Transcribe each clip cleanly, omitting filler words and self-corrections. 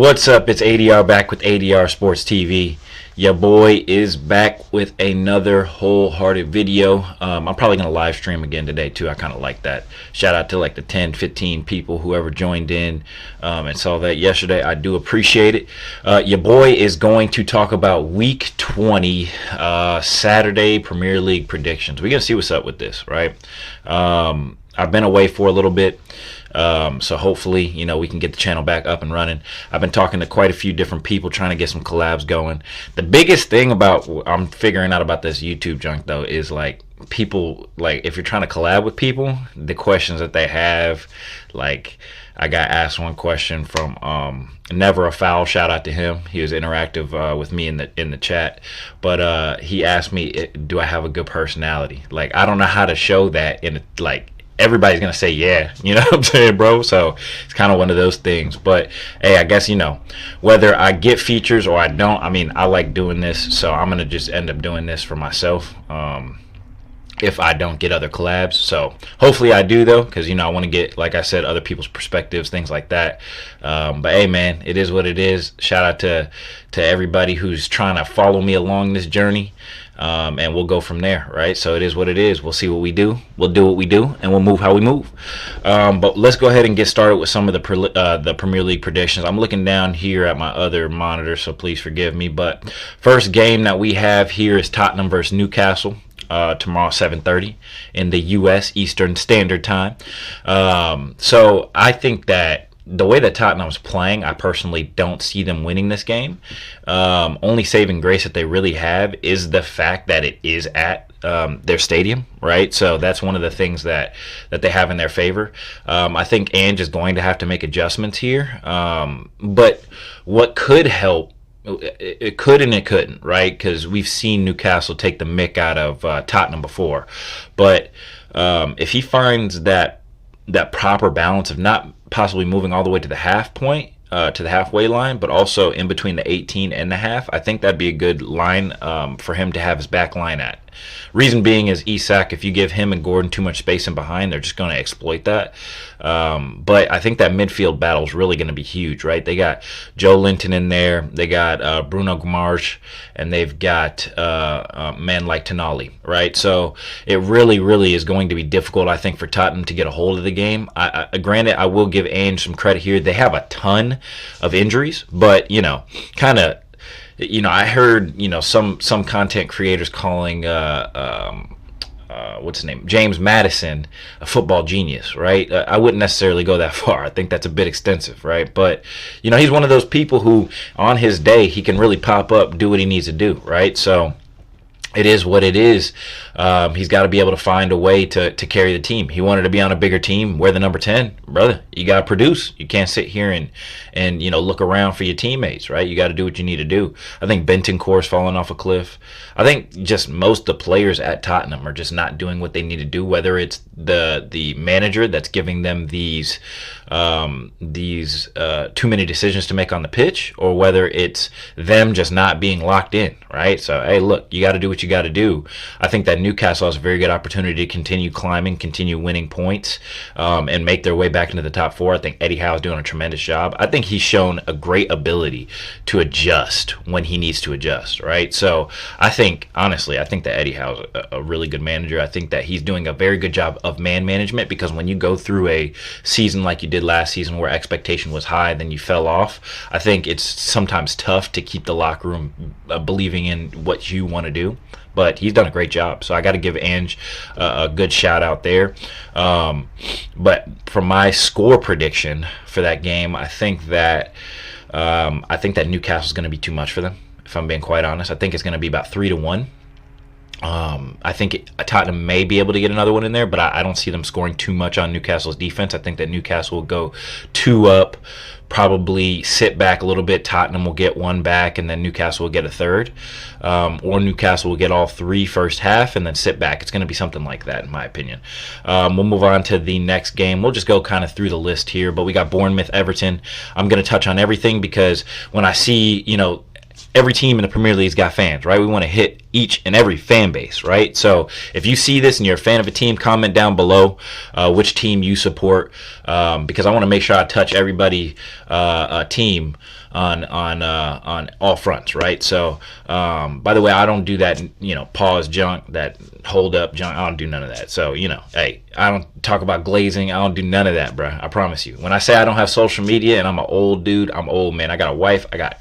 What's up? It's ADR back with ADR Sports TV. Your boy is back with another wholehearted video. I'm probably going to live stream again today too. I kind of like that. Shout out to like the 10, 15 people, whoever joined in and saw that yesterday. I do appreciate it. Your boy is going to talk about Week 20 Saturday Premier League predictions. We're going to see what's up with this, right? I've been away for a little bit. So hopefully, we can get the channel back up and running. I've been talking to quite a few different people trying to get some collabs going. The biggest thing I'm figuring out about this YouTube junk though is like people, like if you're trying to collab with people, the questions that they have, like I got asked one question from Never a Foul. Shout out to him. He was interactive with me in the chat, but he asked me, do I have a good personality? Like I don't know how to show that in everybody's gonna say yeah, you know what I'm saying, bro? So it's kind of one of those things. But hey, I guess whether I get features or I don't, I like doing this, so I'm gonna just end up doing this for myself if I don't get other collabs. So hopefully I do though, because I want to get, like I said, other people's perspectives, things like that. But hey man, it is what it is. Shout out to everybody who's trying to follow me along this journey. And we'll go from there, right? So it is what it is. We'll see what we do. We'll do what we do, and we'll move how we move. But let's go ahead and get started with some of the Premier League predictions. I'm looking down here at my other monitor, so please forgive me. But first game that we have here is Tottenham versus Newcastle. Tomorrow 7:30 in the U.S. Eastern Standard Time. So I think that the way that Tottenham's playing, I personally don't see them winning this game. Only saving grace that they really have is the fact that it is at their stadium, right? So that's one of the things that they have in their favor. I think Ange is going to have to make adjustments here. But what could help, it could and it couldn't, right? Because we've seen Newcastle take the mick out of Tottenham before. But if he finds that proper balance of not possibly moving all the way to the half point, to the halfway line, but also in between the 18 and the half, I think that'd be a good line for him to have his back line at. Reason being is Isak, if you give him and Gordon too much space in behind, they're just going to exploit that. But I think that midfield battle is really going to be huge, right? They got Joe Linton in there. They got Bruno Guimaraes, and they've got men like Tonali, right? So it really, really is going to be difficult, I think, for Tottenham to get a hold of the game. Granted, I will give Ange some credit here. They have a ton of injuries, but, kind of, I heard, some content creators calling, what's his name, James Maddison, a football genius, right? I wouldn't necessarily go that far. I think that's a bit extensive, right? But, he's one of those people who, on his day, he can really pop up, do what he needs to do, right? So it is what it is. He's got to be able to find a way to carry the team. He wanted to be on a bigger team. Wear the number 10, brother. You got to produce. You can't sit here and look around for your teammates, right? You got to do what you need to do. I think Bentancur's falling off a cliff. I think just most of the players at Tottenham are just not doing what they need to do, whether it's the manager that's giving them these too many decisions to make on the pitch, or whether it's them just not being locked in, right? So, hey, look, you got to do what you got to do. I think that Newcastle has a very good opportunity to continue climbing, continue winning points, and make their way back into the top four. I think Eddie Howe is doing a tremendous job. I think he's shown a great ability to adjust when he needs to adjust, right? So honestly, I think that Eddie Howe is a really good manager. I think that he's doing a very good job of man management, because when you go through a season like you did last season where expectation was high, then you fell off, I think it's sometimes tough to keep the locker room believing in what you want to do. But he's done a great job, so I got to give Ange a good shout out there. But for my score prediction for that game, I think that Newcastle is going to be too much for them. If I'm being quite honest, I think it's going to be about 3-1. I think Tottenham may be able to get another one in there, but I don't see them scoring too much on Newcastle's defense. I think that Newcastle will go 2 up, probably sit back a little bit. Tottenham will get 1 back, and then Newcastle will get a 3rd. Or Newcastle will get all 3 first half and then sit back. It's going to be something like that, in my opinion. We'll move on to the next game. We'll just go kind of through the list here, but we got Bournemouth, Everton. I'm going to touch on everything because when I see, every team in the Premier League's got fans, right? We want to hit each and every fan base, right? So if you see this and you're a fan of a team, comment down below which team you support, because I want to make sure I touch everybody team on all fronts, right? So by the way, I don't do that, pause junk, that hold up junk. I don't do none of that. So hey, I don't talk about glazing. I don't do none of that, bro. I promise you. When I say I don't have social media and I'm an old dude, I'm old, man. I got a wife. I got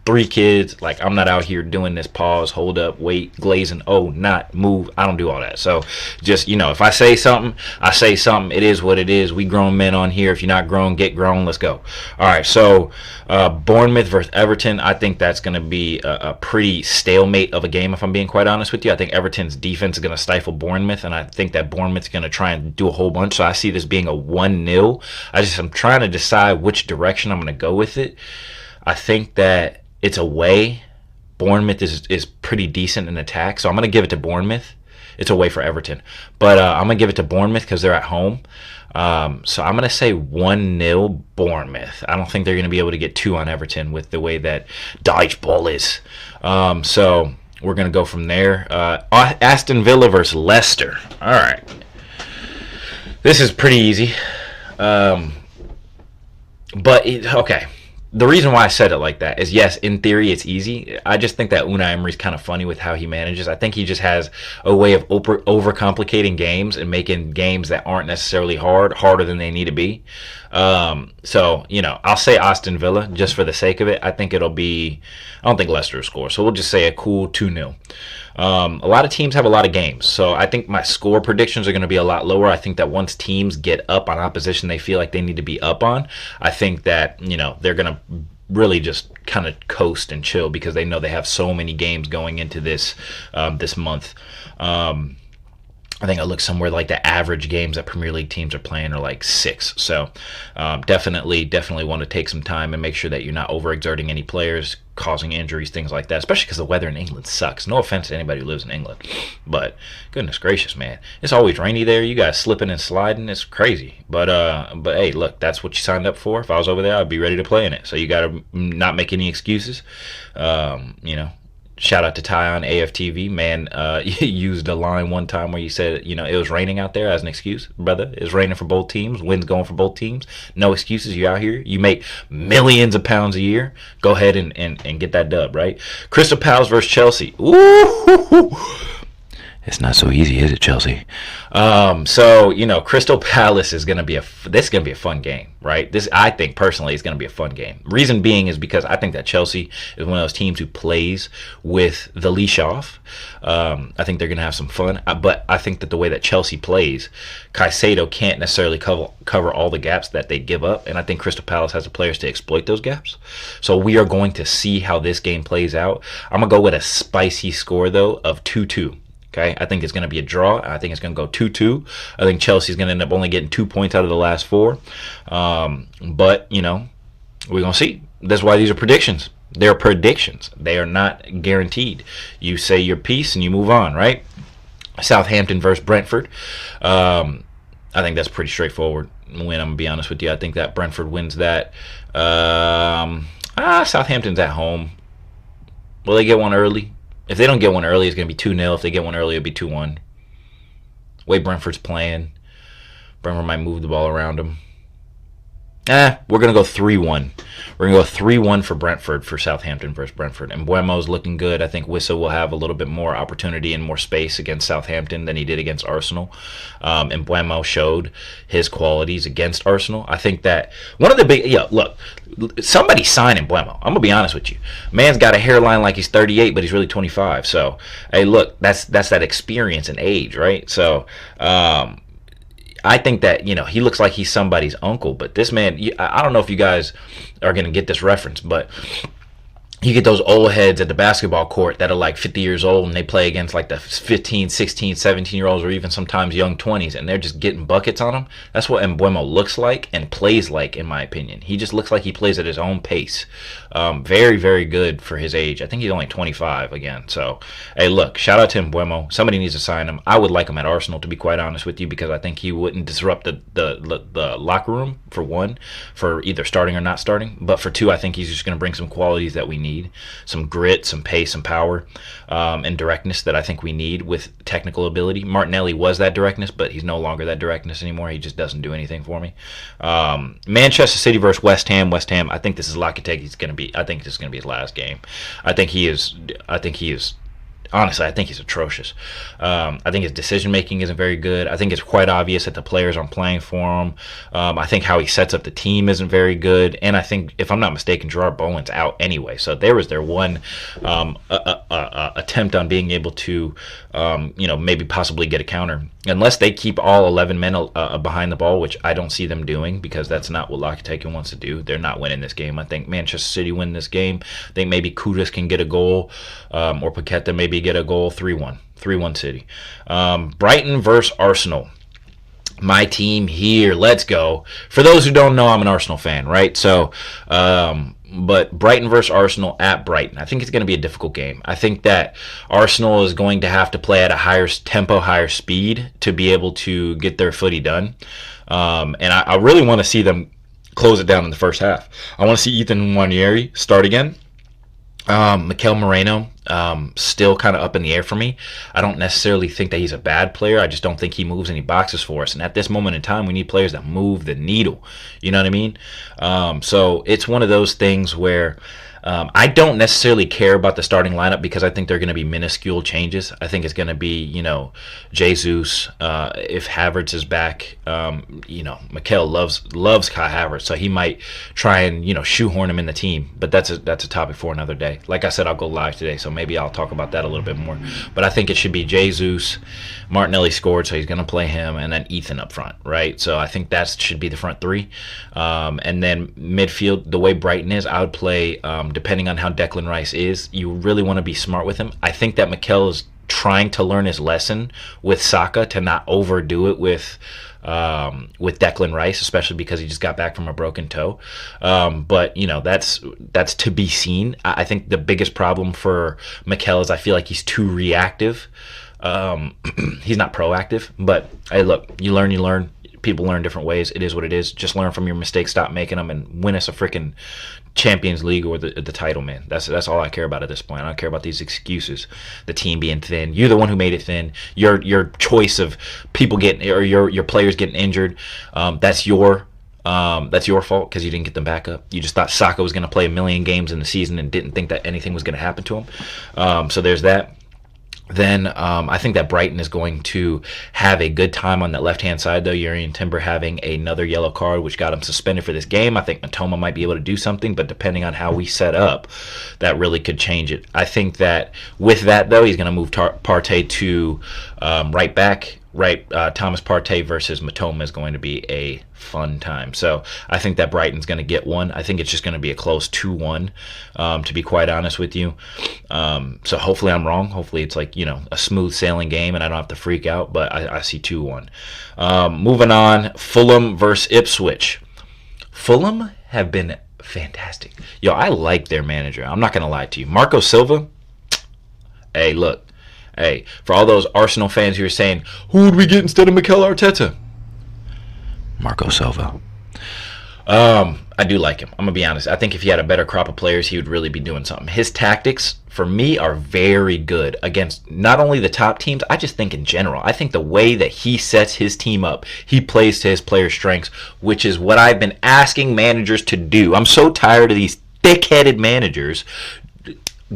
3 kids. Like, I'm not out here doing this pause, hold up, wait, glazing, not move. I don't do all that. So just, if I say something, I say something. It is what it is. We grown men on here. If you're not grown, get grown. Let's go. All right, so Bournemouth versus Everton. I think that's going to be a pretty stalemate of a game, if I'm being quite honest with you. I think Everton's defense is going to stifle Bournemouth, and I think that Bournemouth's going to try and do a whole bunch. So I see this being a 1-0. I'm trying to decide which direction I'm going to go with it. I think that it's away. Bournemouth is pretty decent in attack, so I'm going to give it to Bournemouth. It's away for Everton, but I'm going to give it to Bournemouth because they're at home. So I'm going to say 1-0 Bournemouth. I don't think they're going to be able to get 2 on Everton with the way that Dyche ball is. So we're going to go from there. Aston Villa versus Leicester. All right. This is pretty easy. Okay. The reason why I said it like that is, yes, in theory, it's easy. I just think that Unai Emery's kind of funny with how he manages. I think he just has a way of overcomplicating games and making games that aren't necessarily harder than they need to be. So, I'll say Aston Villa just for the sake of it. I don't think Leicester will score. So we'll just say a cool 2-0. A lot of teams have a lot of games, so I think my score predictions are going to be a lot lower. I think that once teams get up on opposition they feel like they need to be up on, I think that they're going to really just kind of coast and chill because they know they have so many games going into this month. I think I look somewhere like the average games that Premier League teams are playing are like 6. So definitely want to take some time and make sure that you're not overexerting any players, causing injuries, things like that, especially because the weather in England sucks. No offense to anybody who lives in England, but goodness gracious, man. It's always rainy there. You guys slipping and sliding. It's crazy. But hey, look, that's what you signed up for. If I was over there, I'd be ready to play in it. So you got to not make any excuses. Shout out to Ty on AFTV, man. You used a line one time where you said, it was raining out there as an excuse. Brother, it's raining for both teams. Wind's going for both teams. No excuses. You're out here. You make millions of pounds a year. Go ahead and get that dub, right? Crystal Palace versus Chelsea. Ooh. It's not so easy, is it, Chelsea? So Crystal Palace is gonna be a fun game, right? This, I think personally, is gonna be a fun game. Reason being is because I think that Chelsea is one of those teams who plays with the leash off. I think they're gonna have some fun, but I think that the way that Chelsea plays, Caicedo can't necessarily cover all the gaps that they give up, and I think Crystal Palace has the players to exploit those gaps. So we are going to see how this game plays out. I'm gonna go with a spicy score though of 2-2. Okay, I think it's going to be a draw. I think it's going to go 2-2. I think Chelsea's going to end up only getting 2 points out of the last 4. But, we're going to see. That's why these are predictions. They're predictions. They are not guaranteed. You say your piece and you move on, right? Southampton versus Brentford. I think that's pretty straightforward win. I'm going to be honest with you. I think that Brentford wins that. Southampton's at home. Will they get one early? If they don't get one early, it's going to be 2-0. If they get one early, it'll be 2-1. Way Brentford's playing, Brentford might move the ball around them. We're going to go 3-1. We're going to go 3-1 for Brentford for Southampton versus Brentford. And Mbeumo's looking good. I think Wissa will have a little bit more opportunity and more space against Southampton than he did against Arsenal. And Mbeumo showed his qualities against Arsenal. I think that one of the big... look, somebody sign Mbeumo. I'm going to be honest with you. Man's got a hairline like he's 38, but he's really 25. So, hey, look, that's that experience and age, right? So, I think that, he looks like he's somebody's uncle, but this man, I don't know if you guys are going to get this reference, but you get those old heads at the basketball court that are like 50 years old and they play against like the 15, 16, 17-year-olds or even sometimes young 20s and they're just getting buckets on them. That's what Mbeumo looks like and plays like, in my opinion. He just looks like he plays at his own pace. Very, very good for his age. I think he's only 25 again. So, hey, look, shout out to Mbeumo. Somebody needs to sign him. I would like him at Arsenal, to be quite honest with you, because I think he wouldn't disrupt the locker room, for one, for either starting or not starting. But for two, I think he's just going to bring some qualities that we need. need. Some grit, some pace, some power, and directness that I think we need with technical ability. Martinelli was that directness, but he's no longer that directness anymore. He just doesn't do anything for me. Manchester City versus West Ham. West Ham, I think this is Lopetegui's going to be. I think this is going to be his last game. I think he is. Honestly, I think he's atrocious. I think his decision-making isn't very good. I think it's quite obvious that the players aren't playing for him. I think how he sets up the team isn't very good. And I think, if I'm not mistaken, Gerard Bowen's out anyway. So there was their one attempt on being able to, maybe possibly get a counter. Unless they keep all 11 men behind the ball, which I don't see them doing, because that's not what Lopetegui wants to do. They're not winning this game. I think Manchester City win this game. I think maybe Kudus can get a goal, or Paqueta maybe get a goal. 3-1. 3-1 City. Brighton versus Arsenal. My team here. Let's go. For those who don't know, I'm an Arsenal fan, right? So, but Brighton versus Arsenal at Brighton. I think it's going to be a difficult game. I think that Arsenal is going to have to play at a higher tempo, higher speed to be able to get their footy done. And I really want to see them close it down in the first half. I want to see Ethan Nwaneri start again. Mikel Moreno, still kind of up in the air for me. I don't necessarily think that he's a bad player. I just don't think he moves any boxes for us. And at this moment in time, we need players that move the needle. You know what I mean? So it's one of those things where I don't necessarily care about the starting lineup, because I think they're going to be minuscule changes. I think it's going to be, Jesus. If Havertz is back, Mikel loves Kai Havertz, so he might try and shoehorn him in the team. But that's a topic for another day. Like I said, I'll go live today, so maybe I'll talk about that a little bit more. But I think it should be Jesus. Martinelli scored, so he's going to play him, and then Ethan up front, right? So I think that should be the front three. And then midfield, the way Brighton is, I would play. Depending on how Declan Rice is, you really want to be smart with him. I think that Mikel is trying to learn his lesson with Saka to not overdo it with Declan Rice, especially because he just got back from a broken toe. But that's to be seen. I think the biggest problem for Mikel is I feel like he's too reactive. He's not proactive. But hey, look, you learn. People learn different ways. It is what it is. Just learn from your mistakes, stop making them, and win us a freaking Champions League or the title, man. That's all I care about at this point. I don't care about these excuses. The team being thin. You're the one who made it thin. Your choice of people getting, or your players getting injured. That's your fault, because you didn't get them back up. You just thought Saka was going to play 1 million games in the season and didn't think that anything was going to happen to him. So there's that. Then I think that Brighton is going to have a good time on that left-hand side, though. Jurrien Timber having another yellow card, which got him suspended for this game. I think Matoma might be able to do something, but depending on how we set up, that really could change it. I think that with that, though, he's going to move Partey to right back. Thomas Partey versus Matoma is going to be a fun time. So I think that Brighton's going to get one. I think it's just going to be a close 2-1, to be quite honest with you. So hopefully I'm wrong. Hopefully it's like, a smooth sailing game and I don't have to freak out, but I see 2-1. Moving on, Fulham versus Ipswich. Fulham have been fantastic. Yo, I like their manager. I'm not going to lie to you. Marco Silva, hey, look. Hey, for all those Arsenal fans who are saying, who would we get instead of Mikel Arteta? Marco Silva. I do like him. I'm going to be honest. I think if he had a better crop of players, he would really be doing something. His tactics, for me, are very good against not only the top teams, I just think in general. I think the way that he sets his team up, he plays to his players' strengths, which is what I've been asking managers to do. I'm so tired of these thick-headed managers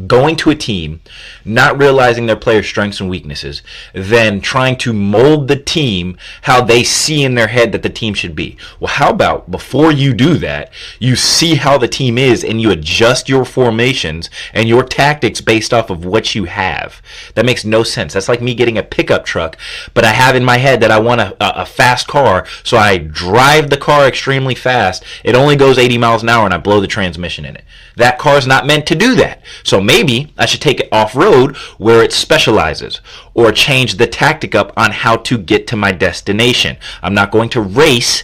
going to a team, not realizing their players' strengths and weaknesses, then trying to mold the team how they see in their head that the team should be. Well, how about before you do that, you see how the team is and you adjust your formations and your tactics based off of what you have? That makes no sense. That's like me getting a pickup truck, but I have in my head that I want a fast car, so I drive the car extremely fast. It only goes 80 miles an hour and I blow the transmission in it. That car's not meant to do that. So maybe I should take it off-road where it specializes, or change the tactic up on how to get to my destination. I'm not going to race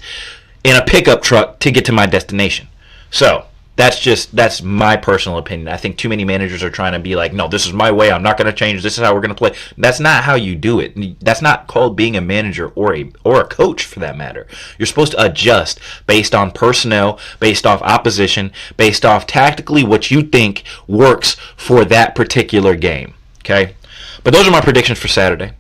in a pickup truck to get to my destination. So That's my personal opinion. I think too many managers are trying to be like, no, this is my way. I'm not going to change. This is how we're going to play. That's not how you do it. That's not called being a manager or a coach for that matter. You're supposed to adjust based on personnel, based off opposition, based off tactically what you think works for that particular game. Okay, but those are my predictions for Saturday.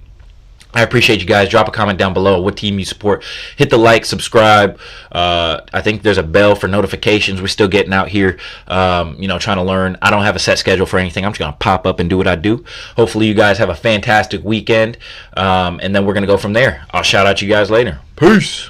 I appreciate you guys. Drop a comment down below what team you support. Hit the like, subscribe. I think there's a bell for notifications. We're still getting out here, trying to learn. I don't have a set schedule for anything. I'm just going to pop up and do what I do. Hopefully you guys have a fantastic weekend, and then we're going to go from there. I'll shout out you guys later. Peace.